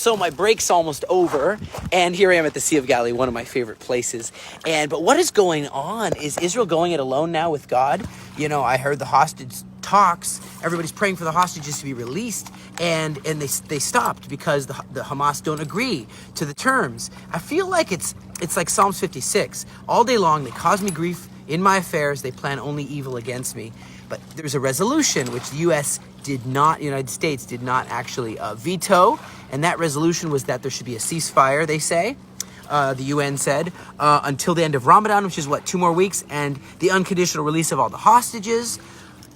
So my break's almost over, and here I am at the Sea of Galilee, one of my favorite places. But what is going on? Is Israel going it alone now with God? You know, I heard the hostage talks. Everybody's praying for the hostages to be released, and they stopped because the Hamas don't agree to the terms. I feel like it's like Psalms 56. All day long they cause me grief in my affairs. They plan only evil against me. But there's a resolution which the United States did not actually veto, and that resolution was that there should be a ceasefire, they say. The UN said, until the end of Ramadan, which is 2 more weeks, and the unconditional release of all the hostages.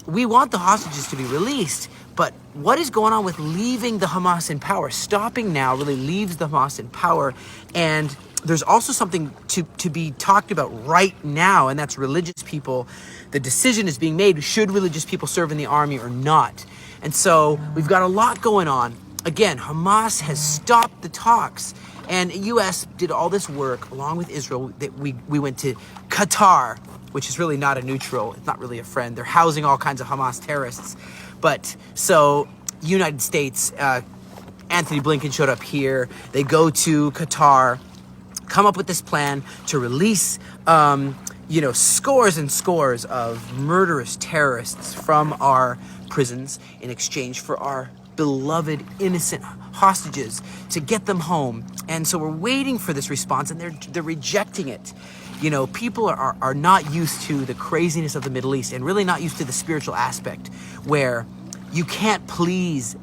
We want the hostages to be released, but what is going on with leaving the Hamas in power? Stopping now really leaves the Hamas in power, and there's also something to be talked about right now, and that's religious people. The decision is being made, should religious people serve in the army or not? And so we've got a lot going on. Again, Hamas has stopped the talks, and the U.S. did all this work along with Israel. We went to Qatar, which is really not a neutral, it's not really a friend. They're housing all kinds of Hamas terrorists. But so United States, Anthony Blinken showed up here. They go to Qatar, come up with this plan to release, scores and scores of murderous terrorists from our prisons in exchange for our beloved innocent hostages, to get them home. And so we're waiting for this response, and they're rejecting it. You know, people are not used to the craziness of the Middle East, and really not used to the spiritual aspect where you can't please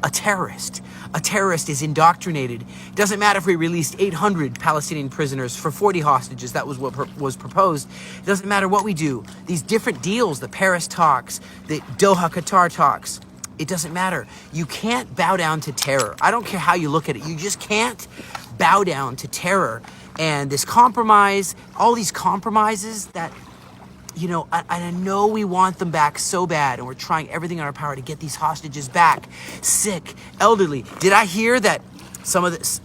a terrorist. A terrorist is indoctrinated. It doesn't matter if we released 800 Palestinian prisoners for 40 hostages. That was what was proposed. It doesn't matter what we do. These different deals, the Paris talks, the Doha Qatar talks, it doesn't matter. You can't bow down to terror. I don't care how you look at it. You just can't bow down to terror. And this compromise, all these compromises that, I know we want them back so bad, and we're trying everything in our power to get these hostages back. Sick, elderly. Did I hear that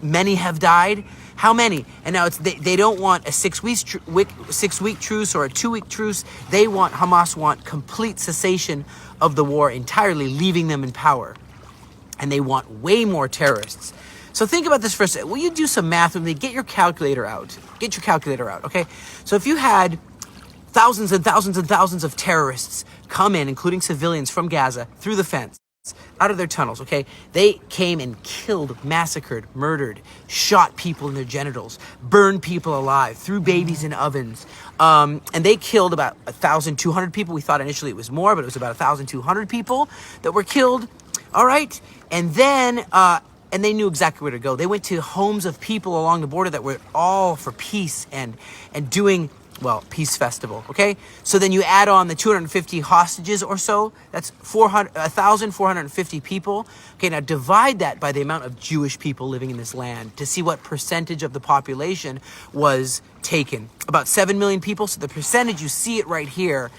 many have died? How many? And now they don't want a 6-week truce or a 2-week truce. Hamas want complete cessation of the war entirely, leaving them in power. And they want way more terrorists. So think about this for a second. Will you do some math with me? Get your calculator out. Okay? So if you had thousands and thousands and thousands of terrorists come in, including civilians from Gaza, through the fence, out of their tunnels, okay? They came and killed, massacred, murdered, shot people in their genitals, burned people alive, threw babies in ovens. And they killed about 1,200 people. We thought initially it was more, but it was about 1,200 people that were killed. All right? And then, and they knew exactly where to go. They went to homes of people along the border that were all for peace and doing, peace festival, okay? So then you add on the 250 hostages or so, that's 1,450 people. Okay, now divide that by the amount of Jewish people living in this land to see what percentage of the population was taken. About 7 million people, so the percentage, you see it right here,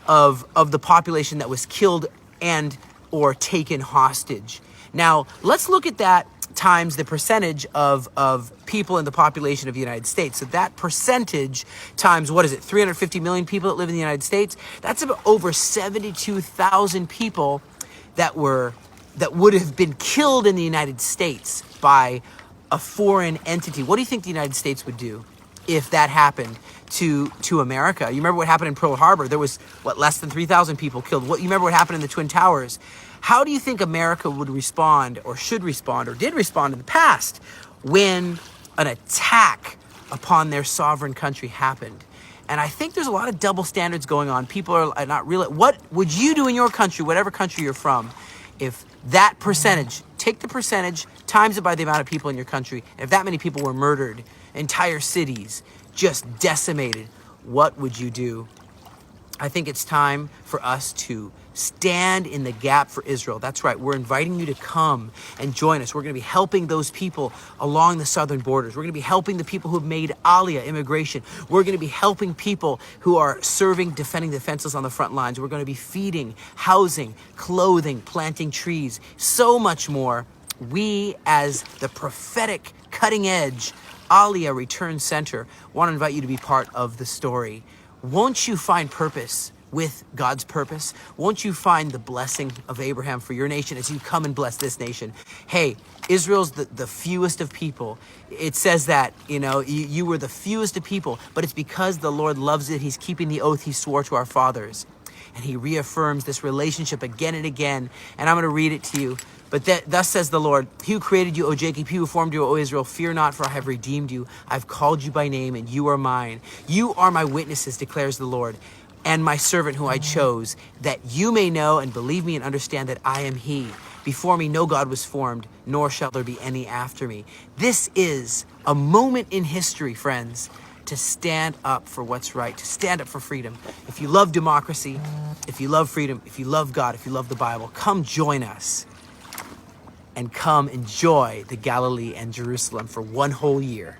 of the population that was killed and or taken hostage. Now, let's look at that times the percentage of people in the population of the United States. So that percentage times, 350 million people that live in the United States? That's about over 72,000 people that would have been killed in the United States by a foreign entity. What do you think the United States would do if that happened to America? You remember what happened in Pearl Harbor? There was, less than 3,000 people killed. You remember what happened in the Twin Towers? How do you think America would respond, or should respond, or did respond in the past when an attack upon their sovereign country happened? And I think there's a lot of double standards going on. People are not real. What would you do in your country, whatever country you're from, if that percentage, take the percentage, times it by the amount of people in your country, and if that many people were murdered, entire cities just decimated, what would you do? I think it's time for us to stand in the gap for Israel. That's right. We're inviting you to come and join us. We're going to be helping those people along the southern borders. We're going to be helping the people who have made Aliyah, immigration. We're going to be helping people who are defending the defenseless on the front lines. We're going to be feeding, housing, clothing, planting trees, so much more. We, as the prophetic cutting edge Aliyah Return Center, want to invite you to be part of the story. Won't you find purpose with God's purpose? Won't you find the blessing of Abraham for your nation as you come and bless this nation? Hey, Israel's the fewest of people. It says that, you were the fewest of people, but it's because the Lord loves it. He's keeping the oath he swore to our fathers. And he reaffirms this relationship again and again. And I'm going to read it to you. But thus says the Lord, he who created you, O Jacob, he who formed you, O Israel, fear not, for I have redeemed you. I've called you by name, and you are mine. You are my witnesses, declares the Lord, and my servant who I chose, that you may know and believe me and understand that I am he. Before me no God was formed, nor shall there be any after me. This is a moment in history, friends, to stand up for what's right, to stand up for freedom. If you love democracy, if you love freedom, if you love God, if you love the Bible, come join us and come enjoy the Galilee and Jerusalem for one whole year.